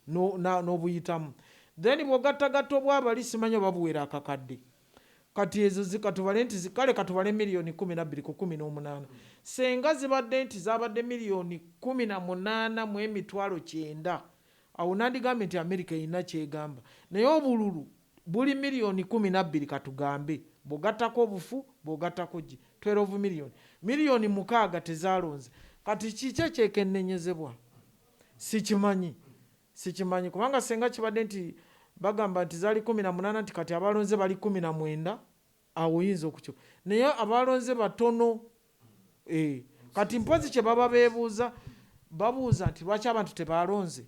n'obuyitamu. Then bw'ogattagatta obwabali simanyi oba buwera akakadde. Kati ezo zikatubale nti kale katubale 12,000 ku 18. Senga zibadde nti zabadde 18,000,000 mu emitwalo 9, awo nandigambye nti Amerika erina kyegamba. Naye obululu buli 12,000,000 katugambe, bw'ogattako obufu bw'ogattako 12 million. 6,000,000 tezalonze. Kati kiki ekyekenneenyezebwa? Sikimanyi kubanga senga kibadde nti bagamba nti zaali 18 nti kati abalonze bali 19, awo oyinza okukyo. Naye abalonze batono. Kati mpozi kye baba babuuza nti lwaki abantu tebalonze.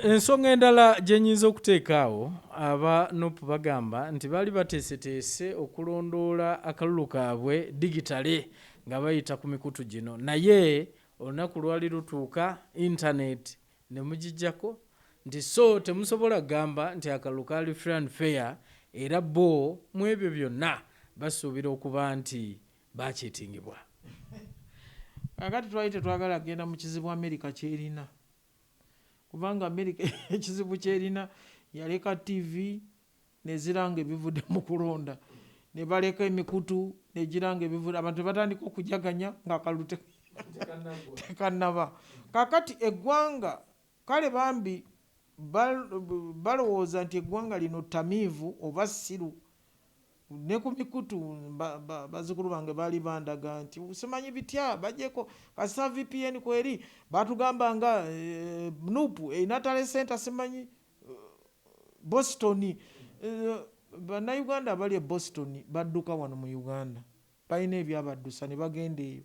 Ensonga endala gye nnyinza okuteekaawo, aba NUP bagamba nti baali bateeseteese okulondoola akalulu kaabwe digitale nga bayita ku mikutu gino, naye olunaku lwali lutuuka intaneti ne mugijjako nti so temusobola kugamba nti akalulu kaali free and fair, era bo mu ebyo byonna basuubira okuba nti bakyetingibwa. Kakati twali tetwagala kgenda mu kizibu Amerika kyerina, kubanga Amerika ekizibu kyerina yaleka TV neziranga ebivudde mu kulonda, ne baleka emikutu negiranga ebivudde, abantu batandika okujaganya ng'akalulu tekannaba. Kakati eggwanga kale bambi balowooza nti eggwanga lino ttamiivu oba siru. Ne ku mikutu bazzukulu bange baali bandaga nti simanyi bitya bajjeko kasa VPN kweri batugamba nga NUP Natal Center simanyi Boston. Bannayuganda abali e Boston badduka wano mu Uganda balina ebyabaddusa ne bagenda eyo.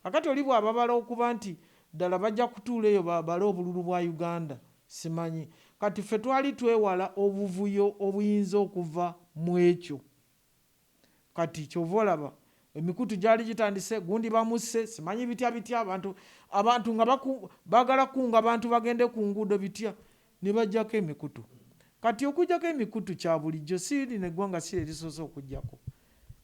Kakati oli bw'ababala okuba nti ddala bajja kutuula eyo babale obululu bwa Uganda simanyi. Kati ffe twali twewala obuvuyo obuyinza okuva mu ekyo. Kati kyova olaba emikutu gyali gitandise gundi bamusse simanyi bitya abantu nga baagala kunga abantu bagende ku nguudo bitya ne bajjako emikutu. Kati okujjako emikutu kya bulijjo si lino eggwanga si erisoose okujjako.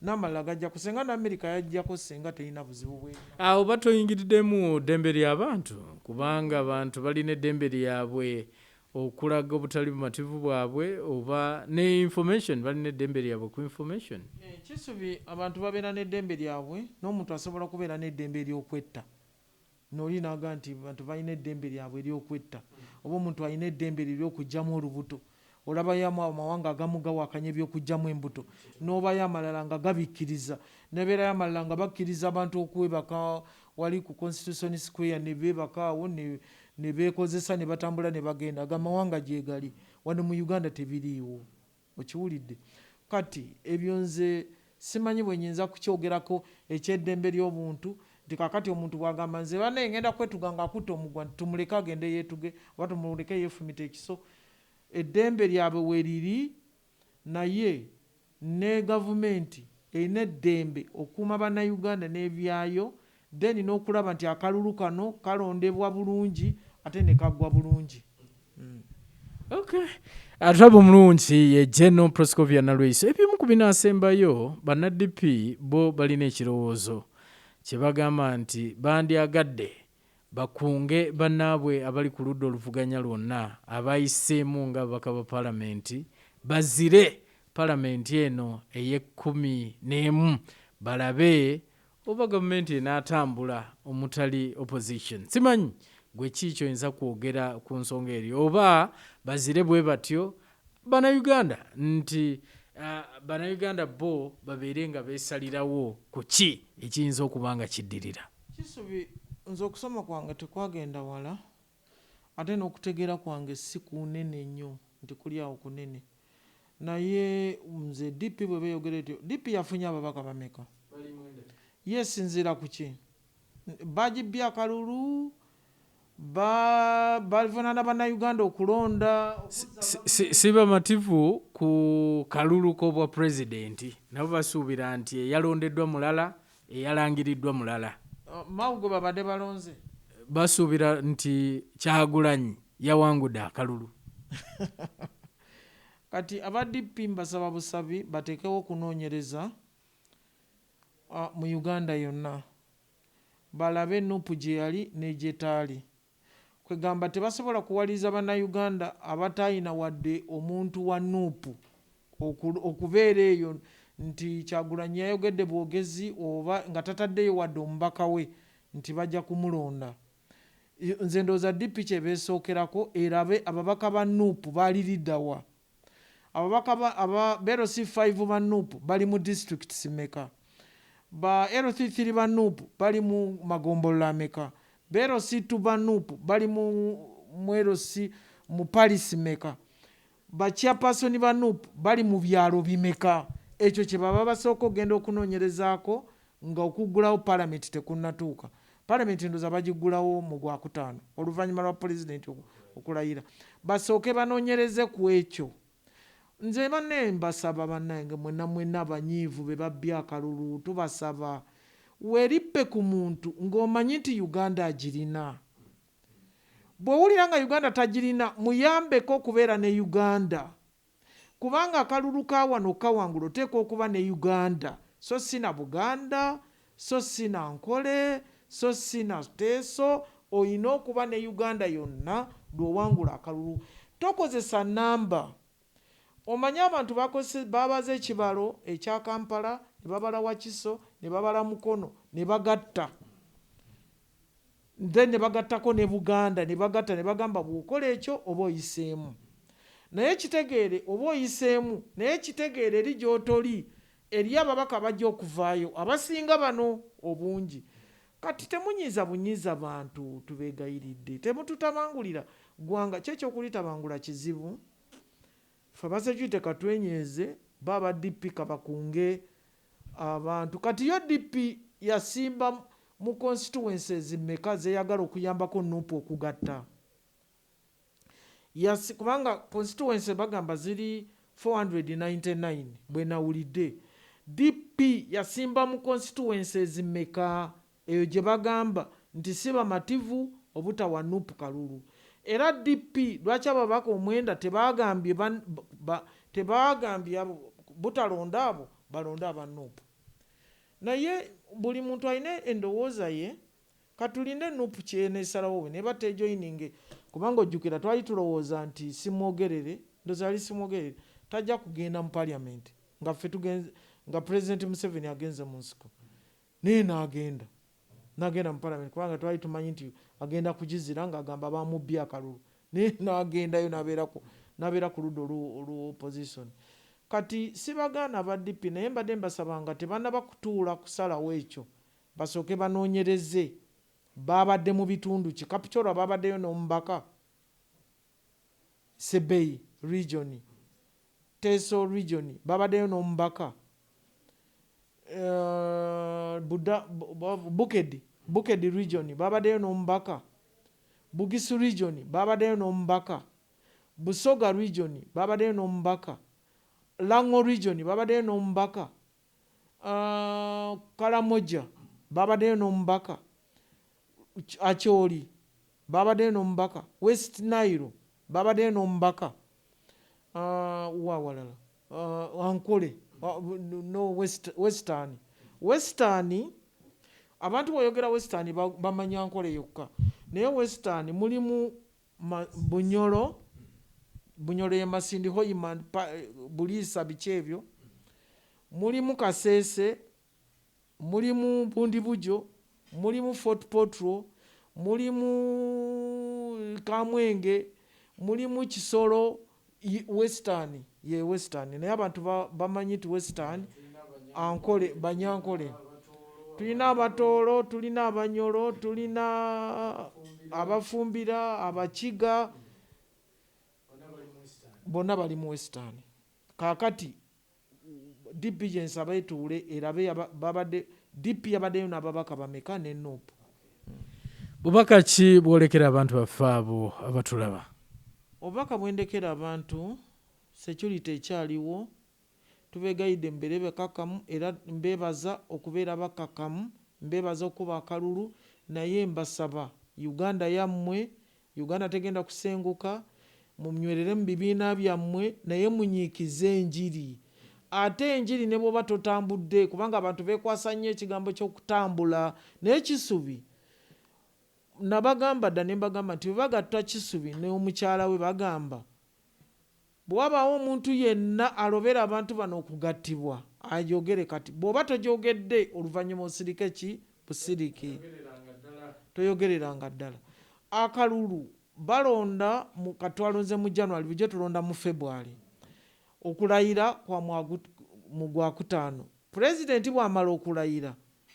N'amalala gajja kusenga n'Amerika yajjako senga terina buzibu bwe. Awo batoyingiriddemu ddembe ly'abantu kubanga abantu balina eddembe lyabwe okulaga obutali bumativu bwabwe oba ne information balina eddembe lyabwe ku information. Kisubi abantu babeera n'eddembe lyabwe n'omuntu asobola kubeera n'eddembe ery'okwetta. N'oli n'aga nti abantu balina eddembe lyabwe ery'okwetta oba omuntu alina eddembe ery'okugyamu olubuto. Olabayamu amawanga agamu gawakanya ebyokugyamu embuto n'obayo amalala nga gabikkiriza nebeerayo amalala nga bakkiriza abantu okwebaka wali ku Constitution Square ne beebaka awo ne beekozesa ne batambula ne bagenda. Agamawanga gye gali wano mu Uganda tebiriiwo. Okiwulidde? Kati ebyo nze simanyi bwe nnyinza kukyogerako ekyeddembe ly'obuntu nti kakati omuntu bw'agamba nze bane ngenda kwetuga ng'akutta omugwa tumuleke agende yeetuge oba tumuleke yeefumita ekiso. Eddembe lyabwe weriri naye ne gavumenti erina eddembe okuuma bannayuganda n'ebyayo then n'okulaba nti akalulu kano kalondebwa bulungi ate ne kaggwa bulungi. Okay. Ataba omulungi ye General Proscovia Nalweyiso. Ebimu ku binaasembayo banna-DP bo balina ekirowoozo kye bagamba nti bandyagadde bakunge bannaabwe abali ku ludda oluvuganya lwonna abayiseemu nga ababaka ba palamenti bazire palamenti eno ey'11 balabe oba gavumenti enaatambula omutali opposition. Simanyi gwe kiikyo oyinza kwogera ku nsonga eryo oba bazire bwe batyo bannayuganda nti bannayuganda bo babeere nga beesalirawo ku ki ekiyinza okuba nga kiddirira. Kisubi nze okusoma kwange tekwagenda wala ate n'okutegeera kwange si kunene nnyo nti kuli awo kunene naye nze DP bwe beeyogera etyo DP yafunye ababaka bameka? Yeesinziira ku ki? Bagibbye akalulu bavunaana bannayuganda okulonda si bamativu ku kalulu k'obwa pulezidenti nabo basuubira nti eyalondeddwa mulala eyalangiriddwa mulala. Mawugo babadde balonze basuubira nti Kyagulanyi yawangudde akalulu. Kati aba DP mbasaba busabi bateekewo okunoonyereza mu Uganda yonna balabe Nuupu gye yali n'egyetaali. Kwegamba tebasobola kuwaliza bannayuganda abatayina wadde omuntu wa Nuupu okubeera eyo nti Kyagulanyi yayogedde bwogezi oba nga tataddeyo wadde omubaka we nti bajja kumulonda. Nze ndowooza DP kye beesookerako erabe ababaka ba Nuupu baaliriddawa. Ababaka LC5 ba Nuupu bali mu districts meka? Ba LC3 ba Nuupu bali mu magombolola meka? Ba LC2 ba Nuupu bali mu LC mu Paris meka? Ba chairperson ba Nuupu bali mu byalo bimeka? Ekyo kye baba basooka ogenda okunoonyerezaako nga okuggulawo palamenti tekunnatuuka. Palamenti ndoza bagiggulawo mu Gwakutaano oluvannyuma lwa pulezidenti okulayira. Basooke banoonyereze ku ekyo. Nze banne mbasaba bannange mwenna abanyiivu be babbye akalulu tubasaba weerippe ku muntu ng'omanyi nti Uganda agirina. Bw'owulira nga Uganda tagirina muyambeko okubeera ne Uganda. Kubanga akalulu ka wano kawangula oteekwa okuba ne Uganda so si na Buganda so si na Nkole so si na Teeso oyina okuba ne Uganda yonna lw'owangula akalulu. Tokozesa namba. Omanyi abantu babaza ekibalo ekya Kampala ne babala Wakiso ne babala Mukono ne bagatta. Then ne bagattako ne Buganda ne bagatta ne bagamba bw'okola ekyo oba oyiseemu. Naye kitegeere oba oyiseemu naye kitegeere eri gy'otoli eri ababaka bajja okuvaayo abasinga bano obungi. Kati temunyiiza bunyiiza bantu tubeegayiridde. Temututabangulira ggwanga kyekyokulitabangula kizibu. Ffe basecurity katwenyeeze baba DP kabakunge abantu. Kati yo DP yasimba mu constituencies mmeka zeyagala okuyambako Nuupu okugatta. Kubanga constituency bagamba ziri 499 bwe nawulidde. DP yasimba mu constituencies mmeka eyo gye bagamba nti si bamativu obutawa Nuupu kalulu. Era DP lwaki ababaka omwenda tebagambye butalonda abo balonda aba Nuupu. Naye buli muntu alina endowooza ye, katulinde Nuupu kyeneesalawo we neba tejoininge, kubanga ojjukira twali tulowooza nti simwogerere, ndoza ali simwogerere tajja kugenda mu parliament nga ffe tugenze, nga President Museveni agenze mu nsiko naye n'agenda mu parliament kubanga twali tumanyi nti agenda kugizira ng'agamba bamubbye akalulu, naye n'agendayo n'abeera ku ludda olwa opposition. Kati sibagaana ba DP naye mbadde mbasabanga tebannaba kutuula kusalawo ekyo basooke banoonyereze babadde mu bitundu ki. Kapchorwa babaddeyo n'omubaka, Sebei region, Teso region babaddeyo n'omubaka, Bukedi region babaddeyo n'omubaka, Bugisu region babaddeyo n'omubaka, Busoga region babaddeyo n'omubaka, Lango region babaddeyo n'omubaka, Karamoja babaddeyo n'omubaka, Acholi babaddeyo n'omubaka, West Nile babaddeyo n'omubaka, walala Ankole no Western abantu boyogera Western bamanya Ankole yokka, naye Western mulimu Bunyoro ye Masindi Hoyiman Buliisa biki ebyo, mulimu Kasese, mulimu Bundibujo, mulimu Fort Portal, mulimu Kamwenge, mulimu Kisoro. Western ye Western naye abantu bamanyi ti Western Ankole Banyankole. Tulina Abatoolo, tulina Abanyoro, tulina Abafumbira, Abakiga, bonna bali mu Western. Kaakati DP gyensaba etuule erabe babadde DP yabaddeyo n'ababaka bameka ne Nuupu. Bubaka ki bwolekera abantu baffe abo abatulaba? Obubaka bwendekera abantu security ekyaliwo, tubeegayidde mbeere bakakamu era mbeebaza okubeera bakakamu, mbeebaza okuba akalulu, naye mbasaba Uganda yammwe, Uganda tegenda kusenguka, mumnywerere mu bibiina byammwe naye munyiikize enjiri. Ate enjiri ne bw'oba totambudde, kubanga abantu beekwasa nnyo ekigambo ky'okutambula, naye Kisubi nabagamba dda ne mbagamba nti bagatta Kisubi n'omukyala we bagamba bw'wabaawo omuntu yenna alobera abantu bano okugattibwa ayogere. Kati bw'oba tojogedde oluvannyuma osirike ki busiriki, toyogereranga ddala. Akalulu balonda katwalonze mu January, bujje tulonda mu February. Okulayira kwa mu Gwakutaano, pulezidenti bw'amala okulayira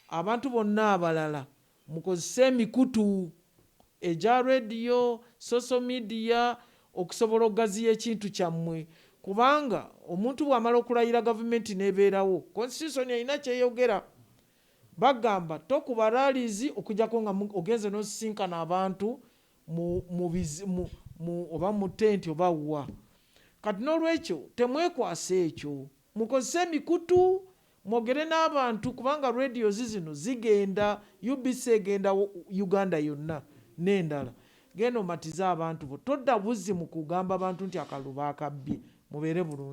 abantu bonna abalala mukozese emikutu egya rediyo, social media okusobola okugaziya ekintu kyammwe, kubanga omuntu bw'amala okulayira gavumenti n'ebeerawo, constitution erina kyeyogera. Bagamba tokuba rallies okujjako nga ogenze n'osisinkana abantu oba mu tenti oba wa. Kati n'olwekyo temwekwasa ekyo, mukozese emikutu mwogere n'abantu, kubanga radio zino zigenda, UBC egenda Uganda yonna n'endala. Genda omatize abantu bo, todda buzzi mu kugamba abantu nti akalulu baakabbye, mubeere bulungi.